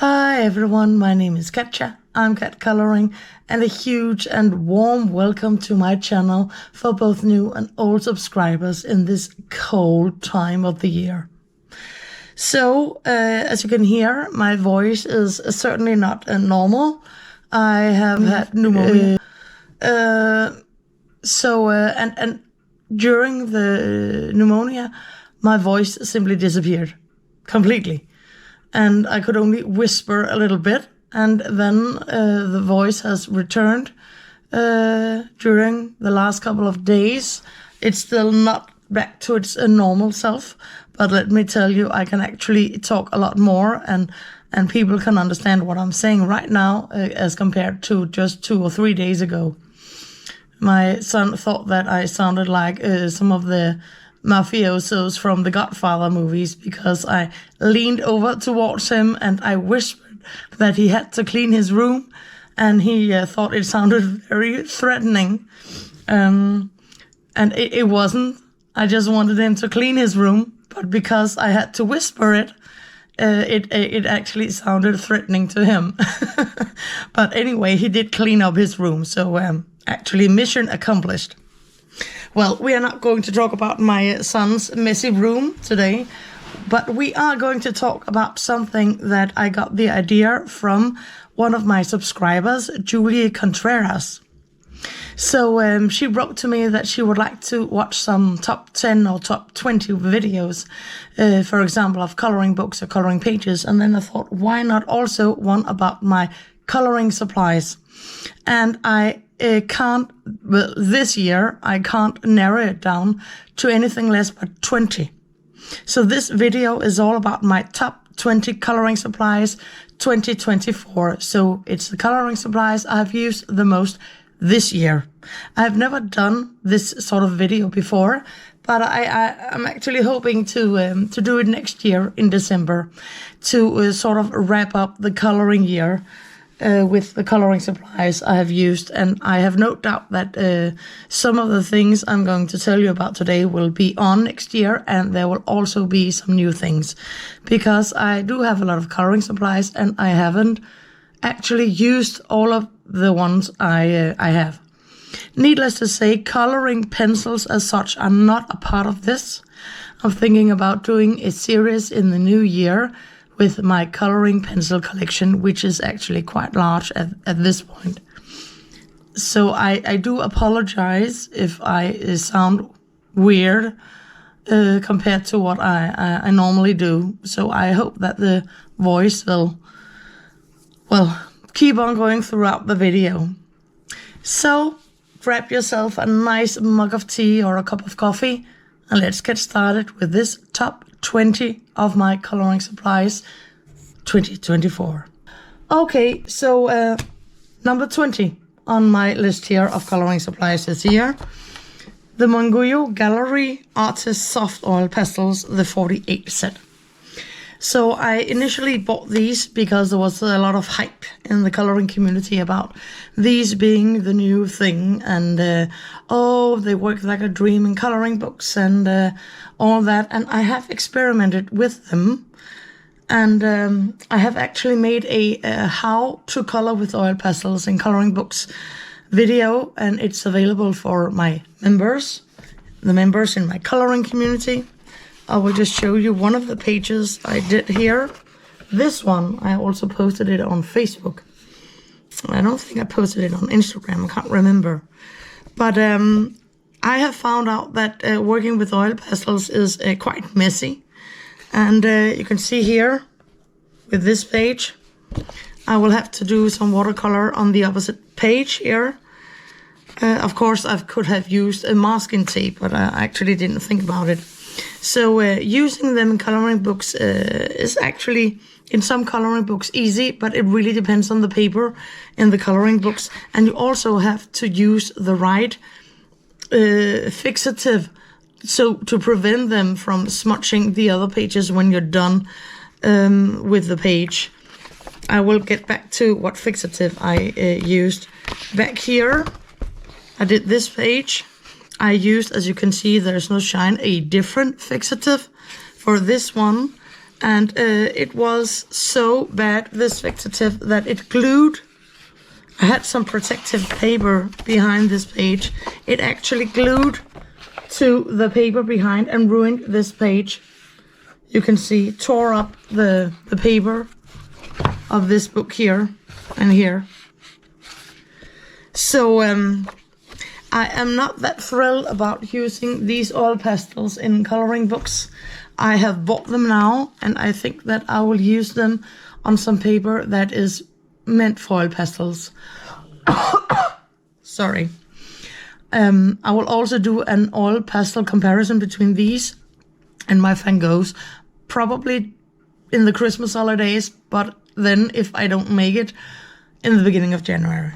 Hi everyone, my name is Katja, I'm CatColouring, and a huge and warm welcome to my channel for both new and old subscribers in this cold time of the year. So, as you can hear, my voice is certainly not normal. I have had pneumonia. And during the pneumonia, my voice simply disappeared completely. And I could only whisper a little bit, and then the voice has returned during the last couple of days. It's still not back to its normal self, but let me tell you, I can actually talk a lot more, and people can understand what I'm saying right now as compared to just 2 or 3 days ago. My son thought that I sounded like some of the mafiosos from the Godfather movies because I leaned over towards him and I whispered that he had to clean his room, and he thought it sounded very threatening. And it wasn't. I just wanted him to clean his room, but because I had to whisper it, it actually sounded threatening to him. But anyway, he did clean up his room, so actually mission accomplished. Well, we are not going to talk about my son's messy room today, but we are going to talk about something that I got the idea from one of my subscribers, Julie Contreras. So she wrote to me that she would like to watch some top 10 or top 20 videos, for example, of coloring books or coloring pages. And then I thought, why not also one about my coloring supplies? And this year, I can't narrow it down to anything less but 20. So this video is all about my top 20 coloring supplies 2024. So it's the coloring supplies I've used the most this year. I've never done this sort of video before, but I'm actually hoping to do it next year in December to sort of wrap up the coloring year with the coloring supplies I have used. And I have no doubt that some of the things I'm going to tell you about today will be on next year, and there will also be some new things, because I do have a lot of coloring supplies and I haven't actually used all of the ones I have. Needless to say, coloring pencils as such are not a part of this. I'm thinking about doing a series in the new year with my coloring pencil collection, which is actually quite large at this point. So I do apologize if I sound weird compared to what I normally do. So I hope that the voice will, well, keep on going throughout the video. So grab yourself a nice mug of tea or a cup of coffee, and let's get started with this top 20 of my coloring supplies 2024. Okay, so number 20 on my list here of coloring supplies this year, the Monguyo Gallery Artist Soft Oil Pastels, the 48 set. So I initially bought these because there was a lot of hype in the coloring community about these being the new thing, and they work like a dream in coloring books and all that. And I have experimented with them, and I have actually made a how to color with oil pastels in coloring books video, and it's available for my members, the members in my coloring community. I will just show you one of the pages I did here. This one, I also posted it on Facebook. I don't think I posted it on Instagram, I can't remember. But I have found out that working with oil pastels is quite messy. And you can see here, with this page, I will have to do some watercolor on the opposite page here. Of course, I could have used a masking tape, but I actually didn't think about it. So using them in coloring books is actually, in some coloring books, easy, but it really depends on the paper in the coloring books. And you also have to use the right fixative, so to prevent them from smudging the other pages when you're done with the page. I will get back to what fixative I used. Back here, I did this page. I used, as you can see, there's no shine, a different fixative. For this one, And it was so bad, this fixative, that it glued. I had some protective paper behind this page. It actually glued to the paper behind and ruined this page. You can see, tore up the paper of this book here and here. So I am not that thrilled about using these oil pastels in coloring books. I have bought them now, and I think that I will use them on some paper that is meant for oil pastels. Sorry. I will also do an oil pastel comparison between these and my Van Goghs, probably in the Christmas holidays, but then if I don't make it, in the beginning of January.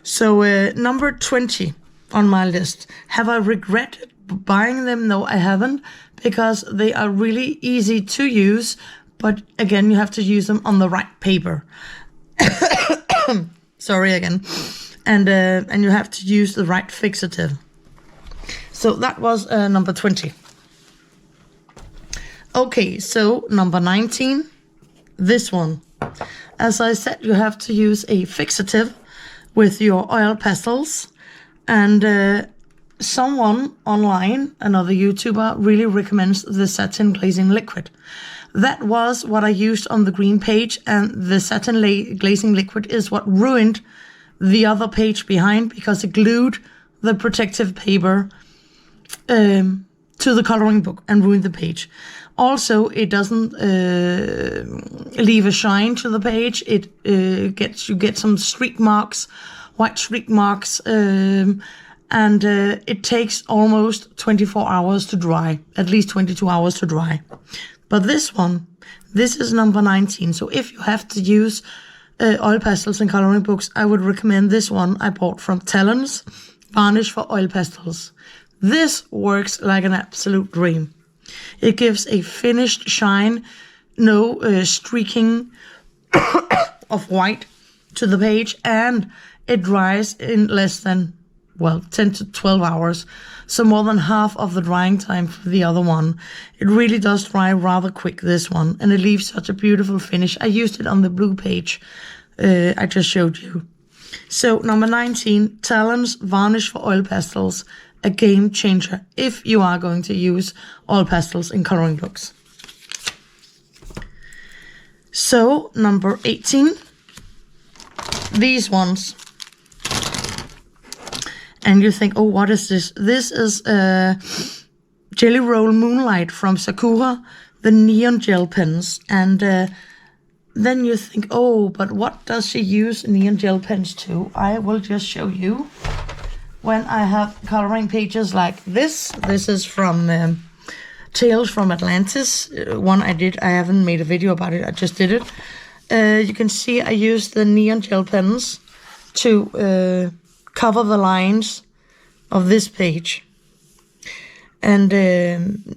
So number 20 on my list. Have I regretted buying them? No, I haven't, because they are really easy to use, but again, you have to use them on the right paper. Sorry again. And you have to use the right fixative. So that was number 20. Okay, so number 19, this one. As I said, you have to use a fixative with your oil pastels, and someone online, another YouTuber, really recommends the satin glazing liquid. That was what I used on the green page, and the satin glazing liquid is what ruined the other page behind, because it glued the protective paper to the coloring book and ruined the page. Also, it doesn't leave a shine to the page. You get some streak marks, white streak marks, and it takes almost 24 hours to dry, at least 22 hours to dry. But this is number 19. So if you have to use oil pastels in coloring books, I would recommend this one I bought from Talons, Varnish for Oil Pastels. This works like an absolute dream. It gives a finished shine, no streaking of white to the page, and it dries in less than, 10 to 12 hours. So more than half of the drying time for the other one. It really does dry rather quick, this one, and it leaves such a beautiful finish. I used it on the blue page I just showed you. So number 19, Talons Varnish for Oil Pastels. A game changer if you are going to use oil pastels in coloring books. So number 18, these ones. And you think, oh, what is this? This is Jelly Roll Moonlight from Sakura, the neon gel pens. And then you think, oh, but what does she use neon gel pens to? I will just show you. When I have coloring pages like this is from Tales from Atlantis, one I did. I haven't made a video about it, I just did it. You can see I used the neon gel pens to cover the lines of this page. And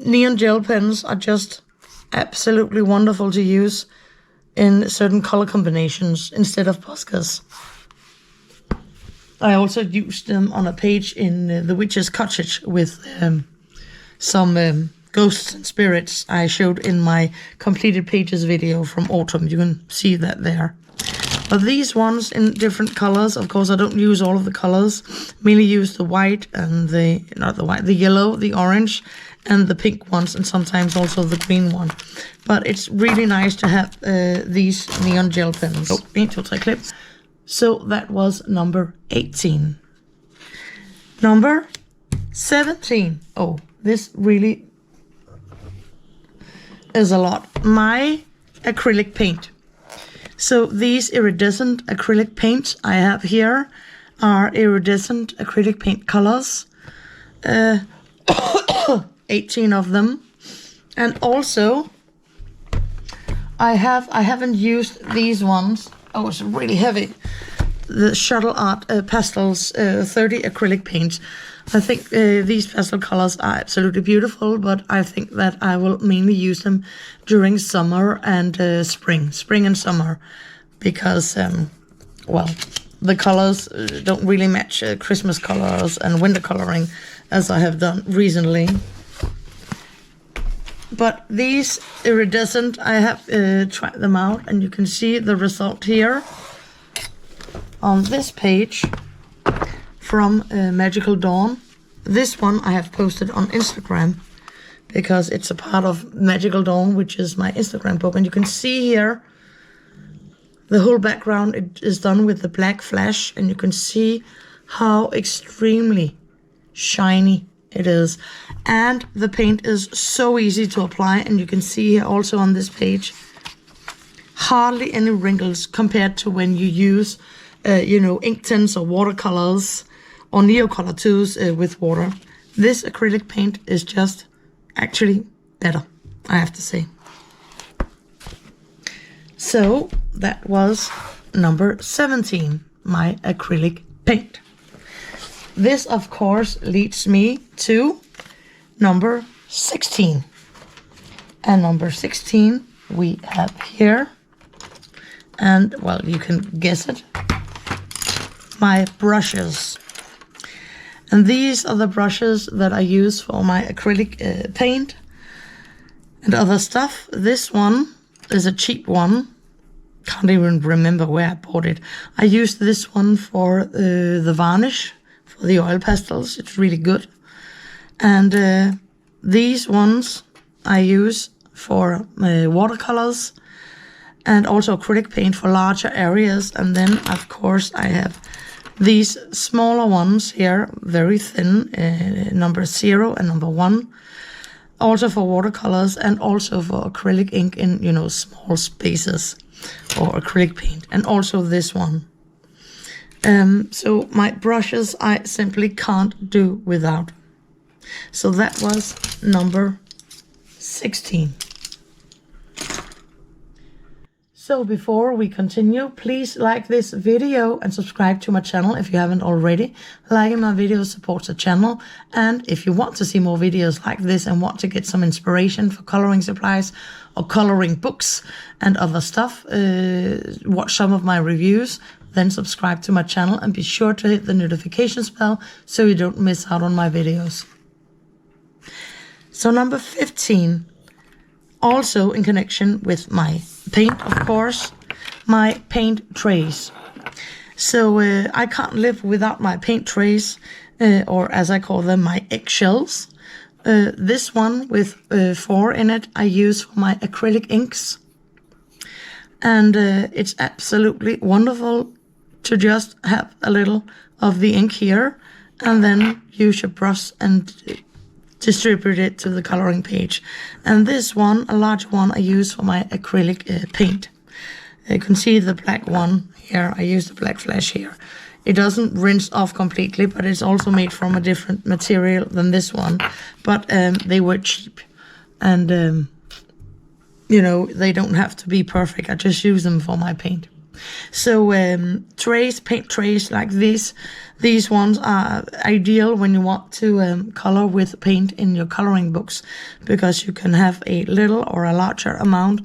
neon gel pens are just absolutely wonderful to use in certain color combinations instead of Poscas. I also used them on a page in The Witch's Cottage with some ghosts and spirits I showed in my completed pages video from autumn. You can see that there. But these ones in different colors, of course I don't use all of the colors, mainly use the white and the yellow, the orange, and the pink ones, and sometimes also the green one. But it's really nice to have these neon gel pens. Oh, 1, 2, 3 clips. So that was number 18. Number 17. Oh, this really is a lot. My acrylic paint. So these iridescent acrylic paints I have here are iridescent acrylic paint colors. 18 of them. And also I haven't used these ones. Oh, it's really heavy. The Shuttle Art Pastels 30 acrylic paints. I think these pastel colors are absolutely beautiful, but I think that I will mainly use them during summer and spring and summer, because, the colors don't really match Christmas colors and winter coloring as I have done recently. But these iridescent, I have tried them out, and you can see the result here on this page from Magical Dawn. This one I have posted on Instagram because it's a part of Magical Dawn, which is my Instagram book. And you can see here the whole background it is done with the black flash, and you can see how extremely shiny it is. And the paint is so easy to apply, and you can see here also on this page hardly any wrinkles compared to when you use ink tints or watercolors or neocolor tools with water. This acrylic paint is just actually better, I have to say. So that was number 17, my acrylic paint. This, of course, leads me to number 16. And number 16 we have here, and well, you can guess it, my brushes. And these are the brushes that I use for my acrylic paint and other stuff. This one is a cheap one. Can't even remember where I bought it. I used this one for the varnish, for the oil pastels. It's really good. And these ones I use for watercolors and also acrylic paint for larger areas. And then, of course, I have these smaller ones here, very thin, number 0 and number 1, also for watercolors and also for acrylic ink in, small spaces, or acrylic paint, and also this one. So my brushes I simply can't do without. So that was number 16. So before we continue, please like this video and subscribe to my channel if you haven't already. Liking my videos supports the channel. And if you want to see more videos like this and want to get some inspiration for coloring supplies or coloring books and other stuff, watch some of my reviews, then subscribe to my channel and be sure to hit the notifications bell so you don't miss out on my videos. So number 15. Also in connection with my paint, of course, my paint trays. So I can't live without my paint trays, or as I call them, my eggshells. This one with 4 in it I use for my acrylic inks. And it's absolutely wonderful to just have a little of the ink here and then use your brush and distribute it to the coloring page. And this one, a large one, I use for my acrylic paint. You can see the black one here. I use the black flash here. It doesn't rinse off completely, but it's also made from a different material than this one. But they were cheap, and they don't have to be perfect. I just use them for my paint. So trays, paint trays like these ones are ideal when you want to color with paint in your coloring books, because you can have a little or a larger amount.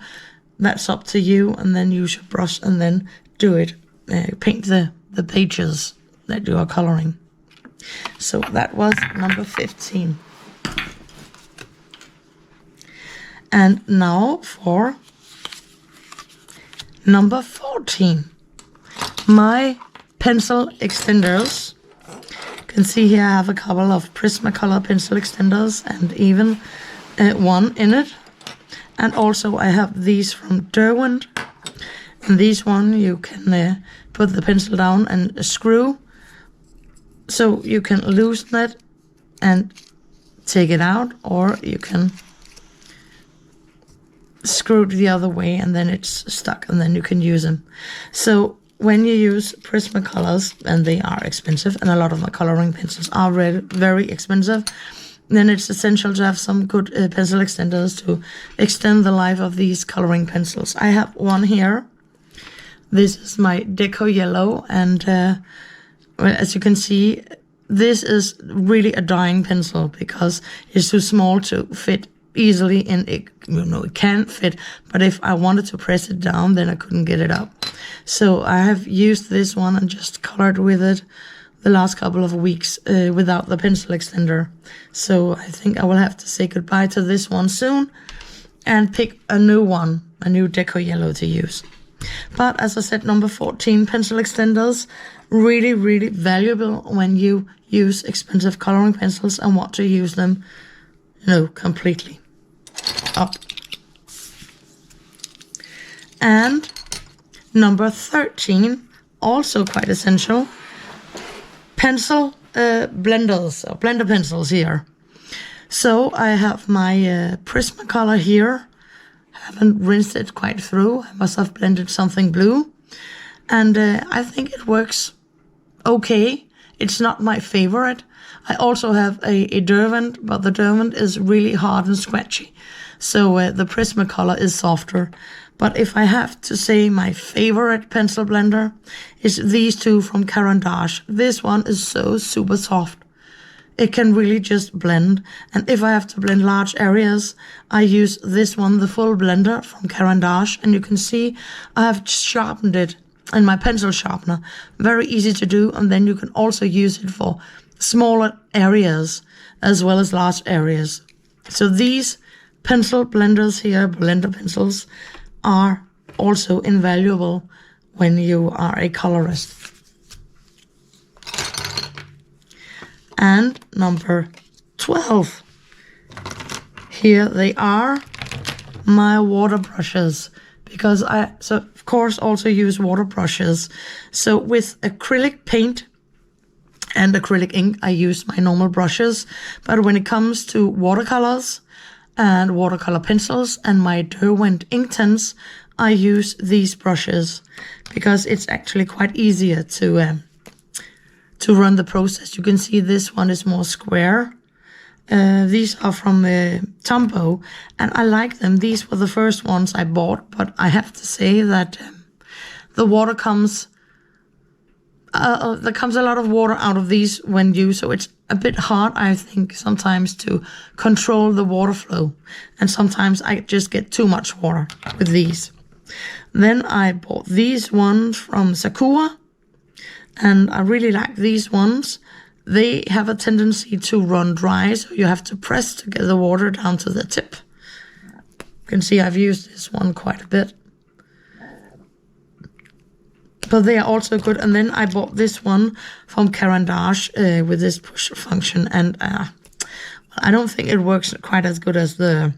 That's up to you, and then use your brush and then do it. Paint the pages that you are coloring. So that was number 15. And now for number 14, my pencil extenders. You can see here I have a couple of Prismacolor pencil extenders and even one in it. And also I have these from Derwent. And these one you can put the pencil down and screw. So you can loosen it and take it out, or you can screw it the other way and then it's stuck and then you can use them. So when you use Prismacolors, and they are expensive, and a lot of my coloring pencils are very expensive, then it's essential to have some good pencil extenders to extend the life of these coloring pencils. I have one here. This is my Deco Yellow, and well, as you can see, this is really a dying pencil because it's too small to fit easily in it. It can fit, but if I wanted to press it down, then I couldn't get it up. So I have used this one and just colored with it the last couple of weeks without the pencil extender. So I think I will have to say goodbye to this one soon and pick a new one, a new deco yellow to use. But as I said, number 14, pencil extenders, really, really valuable when you use expensive coloring pencils and want to use them, completely up. And number 13, also quite essential, pencil blenders, or blender pencils here. So I have my Prismacolor here. Haven't rinsed it quite through. I must have blended something blue. And I think it works okay. It's not my favorite. I also have a Derwent, but the Derwent is really hard and scratchy. So the Prismacolor is softer. But if I have to say my favorite pencil blender is these two from Caran d'Ache. This one is so super soft. It can really just blend. And if I have to blend large areas, I use this one, the full blender from Caran d'Ache. And you can see I have sharpened it in my pencil sharpener. Very easy to do. And then you can also use it for smaller areas as well as large areas. So these pencil blenders here, blender pencils, are also invaluable when you are a colorist. And number 12, here they are, my water brushes, because I of course also use water brushes. So with acrylic paint and acrylic ink, I use my normal brushes, but when it comes to watercolors and watercolor pencils and my Derwent Inktense, I use these brushes because it's actually quite easier to run the process. You can see this one is more square. These are from Tombow, and I like them. These were the first ones I bought, but I have to say that the water comes, there comes a lot of water out of these when used, so it's a bit hard, I think, sometimes to control the water flow. And sometimes I just get too much water with these. Then I bought these ones from Sakura, and I really like these ones. They have a tendency to run dry, so you have to press to get the water down to the tip. You can see I've used this one quite a bit. But they are also good. And then I bought this one from Caran d'Ache with this push function. And I don't think it works quite as good as the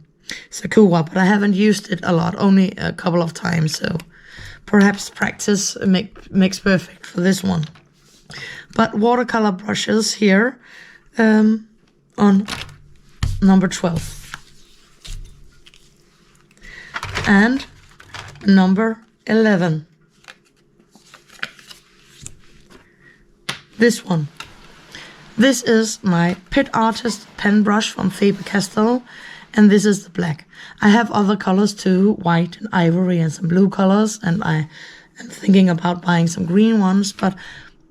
Sakura, but I haven't used it a lot, only a couple of times. So perhaps practice makes perfect for this one. But watercolor brushes here on number 12. And number 11. This one. This is my Pit Artist pen brush from Faber-Castell, and this is the black. I have other colors too, white and ivory and some blue colors, and I am thinking about buying some green ones, but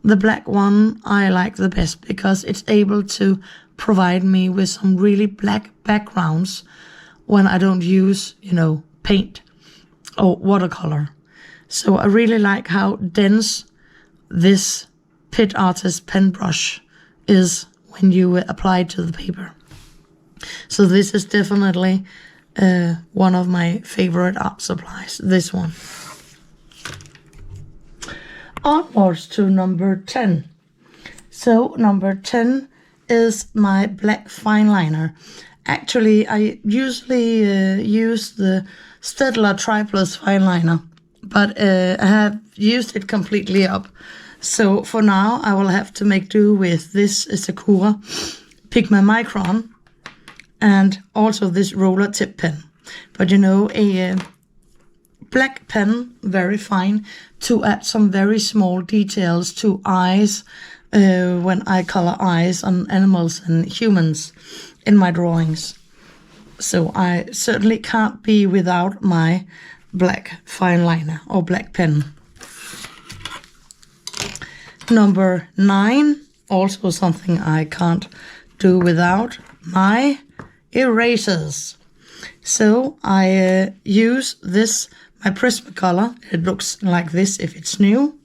the black one I like the best because it's able to provide me with some really black backgrounds when I don't use, paint or watercolor. So I really like how dense this Pit Artist pen brush is when you apply it to the paper. So this is definitely one of my favorite art supplies, this one. Onwards to number 10. So number 10 is my black Fineliner. Actually, I usually use the Staedtler Triplus Fineliner, but I have used it completely up. So for now, I will have to make do with this Sakura Pigma Micron and also this roller tip pen. But a black pen, very fine, to add some very small details to eyes when I color eyes on animals and humans in my drawings. So I certainly can't be without my black Fineliner or black pen. Number 9, also something I can't do without, my erasers. So I use this, my Prismacolor. It looks like this if it's new.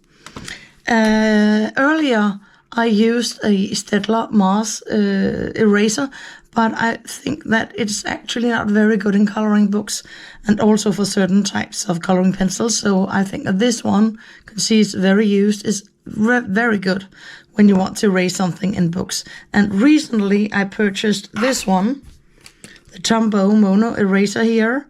Earlier I used a Staedtler Mars eraser, but I think that it's actually not very good in coloring books and also for certain types of coloring pencils. So I think that this one, you can see it's very used, is very good when you want to erase something in books. And recently I purchased this one, the Tombow Mono eraser here,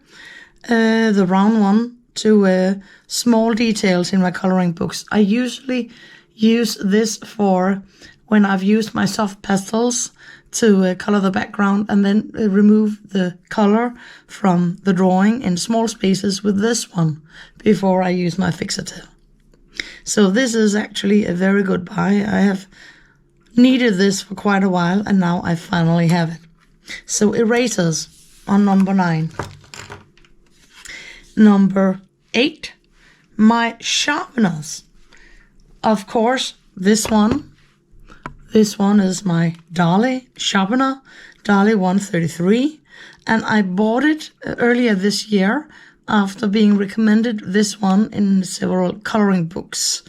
the round one, to small details in my coloring books. I usually use this for when I've used my soft pastels to color the background and then remove the color from the drawing in small spaces with this one before I use my fixative. So this is actually a very good buy. I have needed this for quite a while and now I finally have it. So erasers on number 9. Number 8, my sharpeners. Of course, this one is my Dali sharpener, Dali 133, and I bought it earlier this year after being recommended this one in several coloring books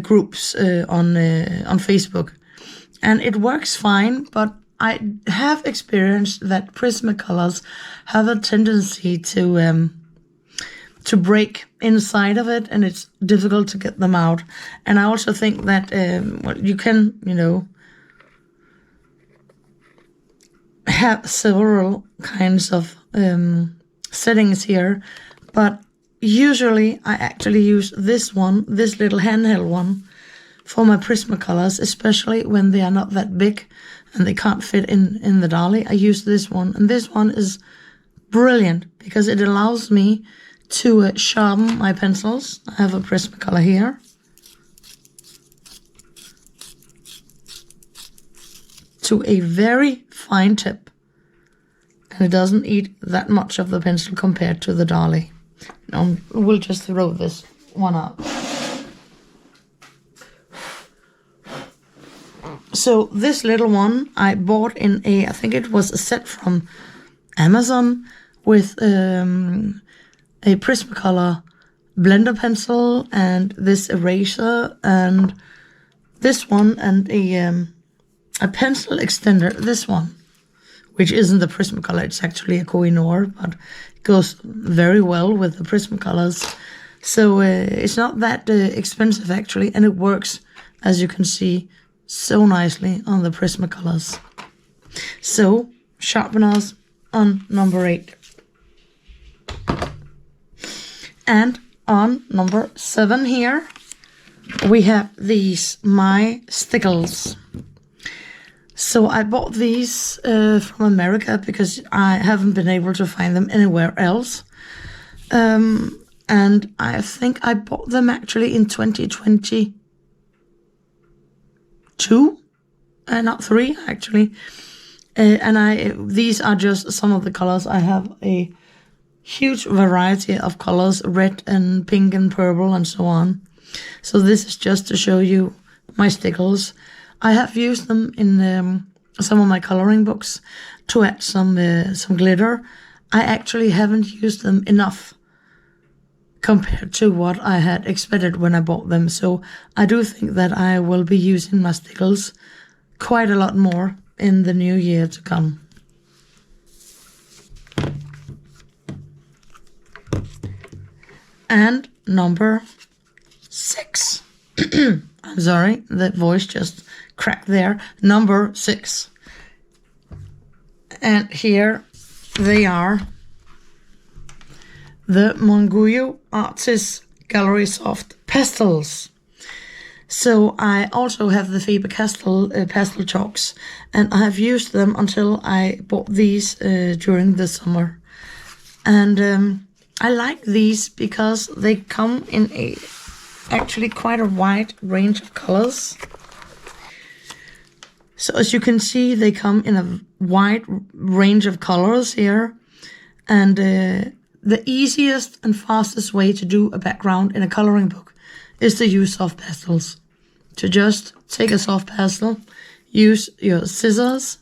groups on Facebook. And it works fine, but I have experienced that Prismacolors have a tendency to break inside of it, and it's difficult to get them out. And I also think that you can, have several kinds of settings here, but usually I actually use this one, this little handheld one, for my Prismacolors, especially when they are not that big and they can't fit in the Dali. I use this one, and this one is brilliant because it allows me to sharpen my pencils. I have a Prismacolor here. To a very fine tip. And it doesn't eat that much of the pencil compared to the Dali. We'll just throw this one out. So this little one I bought in I think it was a set from Amazon with a Prismacolor blender pencil and this eraser and this one and a pencil extender, this one, which isn't the Prismacolor, it's actually a Koh-i-Noor, but it goes very well with the Prismacolors. So it's not that expensive actually, and it works, as you can see, so nicely on the Prismacolors. So, sharpeners on number 8. And on number 7 here, we have these, my stickles. So I bought these from America because I haven't been able to find them anywhere else. And I think I bought them actually in 2022, not 3 actually. And these are just some of the colors. I have a huge variety of colors, red and pink and purple and so on. So this is just to show you my stickles. I have used them in some of my coloring books to add some glitter. I actually haven't used them enough compared to what I had expected when I bought them. So I do think that I will be using my stickles quite a lot more in the new year to come. And number 6. I'm sorry, the voice just cracked there. Number 6. And here they are. The Monguyo Artist Gallery Soft Pastels. So I also have the Faber-Castell pastel chalks, and I have used them until I bought these during the summer. And I like these because they come in actually quite a wide range of colors. So as you can see, they come in a wide range of colors here. And the easiest and fastest way to do a background in a coloring book is to use soft pastels. To just take a soft pastel, use your scissors,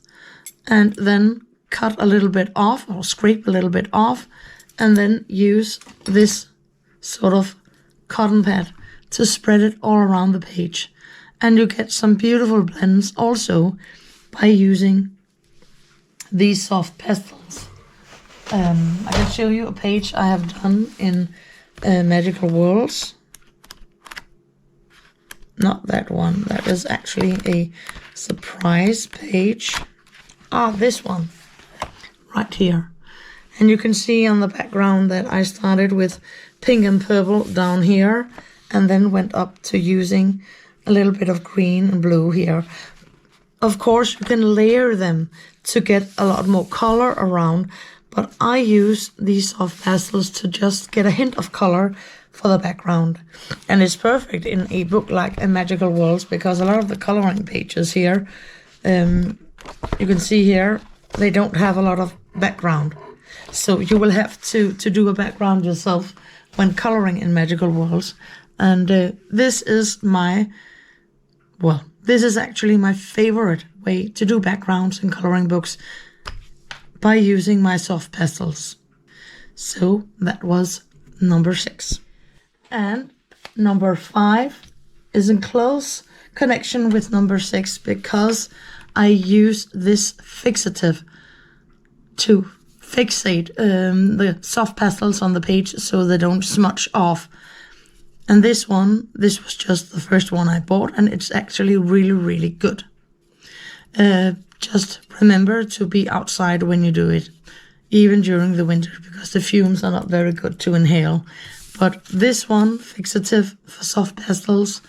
and then cut a little bit off or scrape a little bit off, and then use this sort of cotton pad to spread it all around the page. And you get some beautiful blends also by using these soft pastels. I can show you a page I have done in Magical Worlds. Not that one, that is actually a surprise page. This one, right here. And you can see on the background that I started with pink and purple down here, and then went up to using a little bit of green and blue here. Of course, you can layer them to get a lot more color around, but I use these soft pastels to just get a hint of color for the background. And it's perfect in a book like A Magical Worlds, because a lot of the coloring pages here, you can see here, they don't have a lot of background. So you will have to do a background yourself when coloring in Magical Worlds. And this is this is actually my favorite way to do backgrounds in coloring books, by using my soft pastels. So that was number 6. And number 5 is in close connection with number 6, because I use this fixative to fixate the soft pastels on the page so they don't smudge off. And this was just the first one I bought, and it's actually really, really good. Just remember to be outside when you do it, even during the winter, because the fumes are not very good to inhale. But this one, fixative for soft pastels,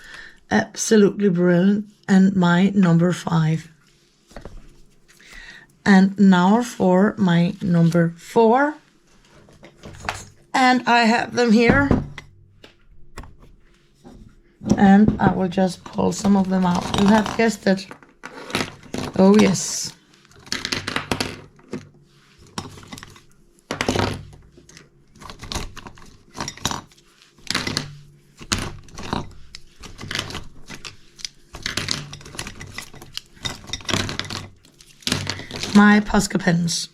absolutely brilliant, and my number 5. And now for my number 4. And I have them here. And I will just pull some of them out. You have guessed it. Oh yes. My Posca pens.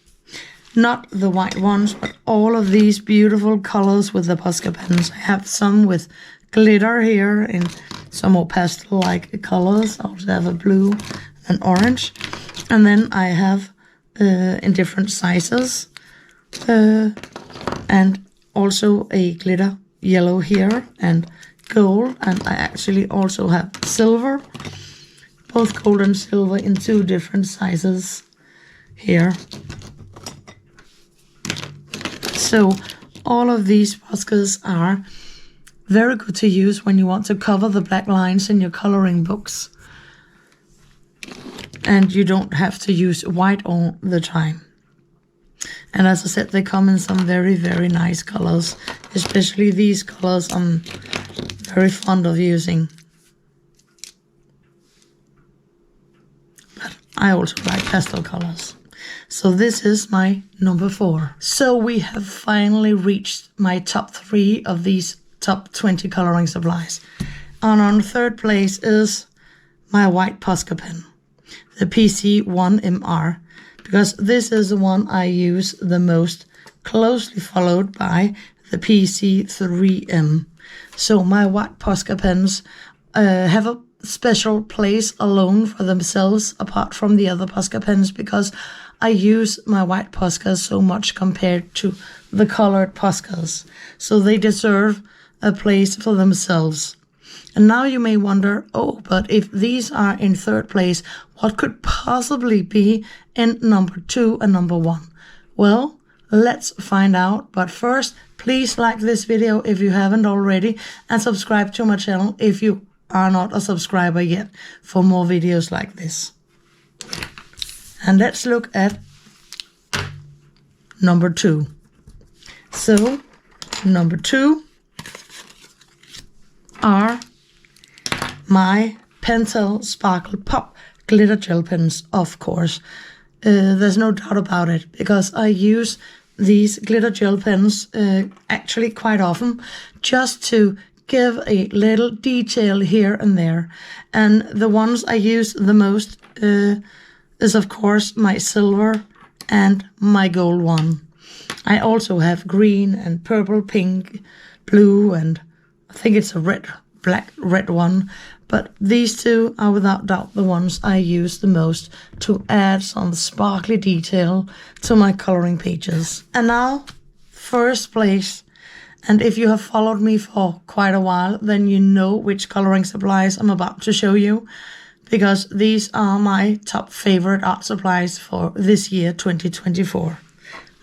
Not the white ones, but all of these beautiful colors with the Posca pens. I have some with glitter here in some more pastel-like colors. I also have a blue and orange. And then I have in different sizes. And also a glitter yellow here and gold. And I actually also have silver. Both gold and silver in 2 different sizes here. So all of these Poscas are very good to use when you want to cover the black lines in your coloring books. And you don't have to use white all the time. And as I said, they come in some very, very nice colors. Especially these colors I'm very fond of using. But I also like pastel colors. So this is my number 4. So we have finally reached my top 3 of these top 20 coloring supplies. And on 3rd place is my white Posca pen, the PC1MR, because this is the one I use the most, closely followed by the PC3M. So my white Posca pens have a special place alone for themselves, apart from the other Posca pens, because I use my white Poscas so much compared to the colored Poscas. So they deserve a place for themselves. And now you may wonder, oh, but if these are in 3rd place, what could possibly be in number 2 and number 1? Well, let's find out. But first, please like this video if you haven't already, and subscribe to my channel if you are not a subscriber yet, for more videos like this. And let's look at number 2. So, number 2 are my Pentel Sparkle Pop glitter gel pens, of course. There's no doubt about it, because I use these glitter gel pens actually quite often, just to give a little detail here and there. And the ones I use the most is of course my silver and my gold one. I also have green and purple, pink, blue, and I think it's a red black red one, but these two are without doubt the ones I use the most to add some sparkly detail to my coloring pages. And now, first place, and if you have followed me for quite a while, then you know which coloring supplies I'm about to show you, because these are my top favorite art supplies for this year, 2024.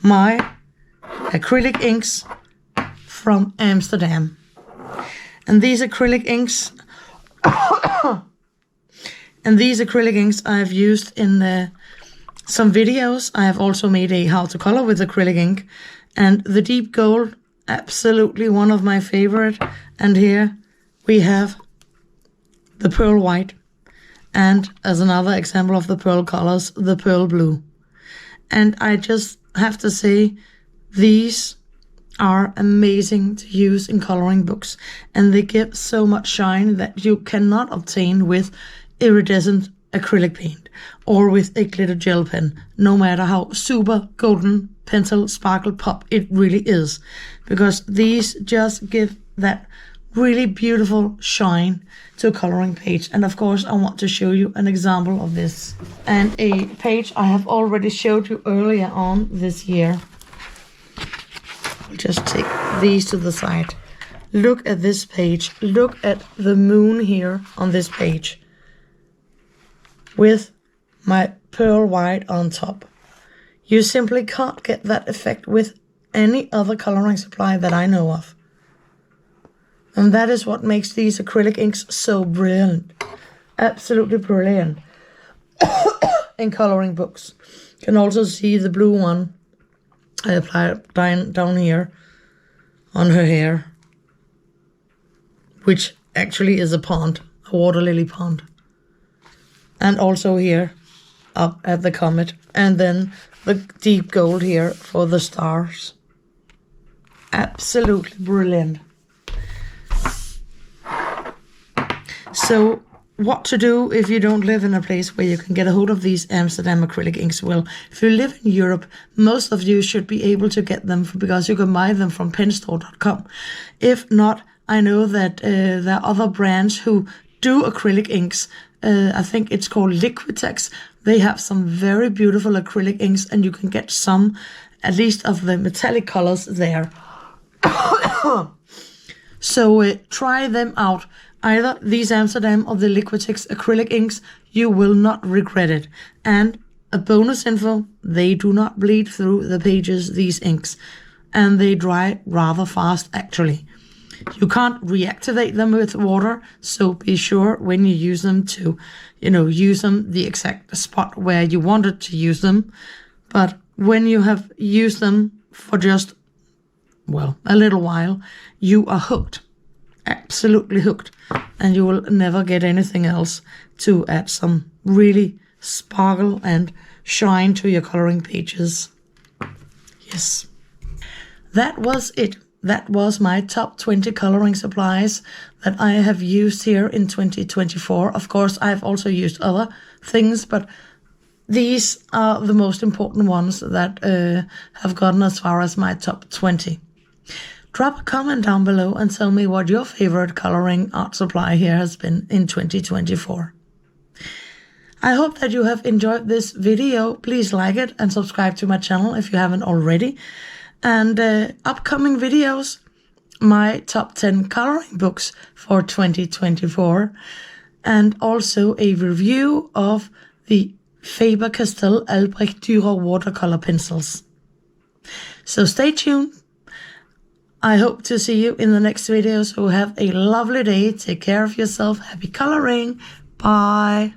My acrylic inks from Amsterdam. And these acrylic inks I have used in some videos. I have also made a how to color with acrylic ink, and the deep gold, absolutely one of my favorite. And here we have the pearl white, and as another example of the pearl colors, the pearl blue. And I just have to say, these are amazing to use in coloring books, and they give so much shine that you cannot obtain with iridescent acrylic paint or with a glitter gel pen, no matter how super golden pencil sparkle pop it really is, because these just give that really beautiful shine to a coloring page. And of course I want to show you an example of this, and a page I have already showed you earlier on this year. I'll just take these to the side. Look at this page. Look at the moon here on this page with my pearl white on top. You simply can't get that effect with any other coloring supply that I know of. And that is what makes these acrylic inks so brilliant. Absolutely brilliant in coloring books. You can also see the blue one I applied down here on her hair, which actually is a pond, a water lily pond. And also here up at the comet, and then the deep gold here for the stars. Absolutely brilliant. So what to do if you don't live in a place where you can get a hold of these Amsterdam acrylic inks? Well, if you live in Europe, most of you should be able to get them because you can buy them from penstore.com. If not, I know that there are other brands who do acrylic inks. I think it's called Liquitex. They have some very beautiful acrylic inks, and you can get some, at least of the metallic colors there. So try them out. Either these Amsterdam or the Liquitex acrylic inks, you will not regret it. And a bonus info, they do not bleed through the pages, these inks, and they dry rather fast actually. You can't reactivate them with water, so be sure when you use them to, use them the exact spot where you wanted to use them. But when you have used them for just, a little while, you are hooked. Absolutely hooked, and you will never get anything else to add some really sparkle and shine to your coloring pages. Yes, that was it. That was my top 20 coloring supplies that I have used here in 2024. Of course, I've also used other things, but these are the most important ones that have gotten as far as my top 20. Drop a comment down below and tell me what your favorite coloring art supply here has been in 2024. I hope that you have enjoyed this video. Please like it and subscribe to my channel if you haven't already. And upcoming videos, my top 10 coloring books for 2024. And also a review of the Faber-Castell Albrecht Dürer watercolor pencils. So stay tuned. I hope to see you in the next video, so have a lovely day. Take care of yourself. Happy coloring. Bye.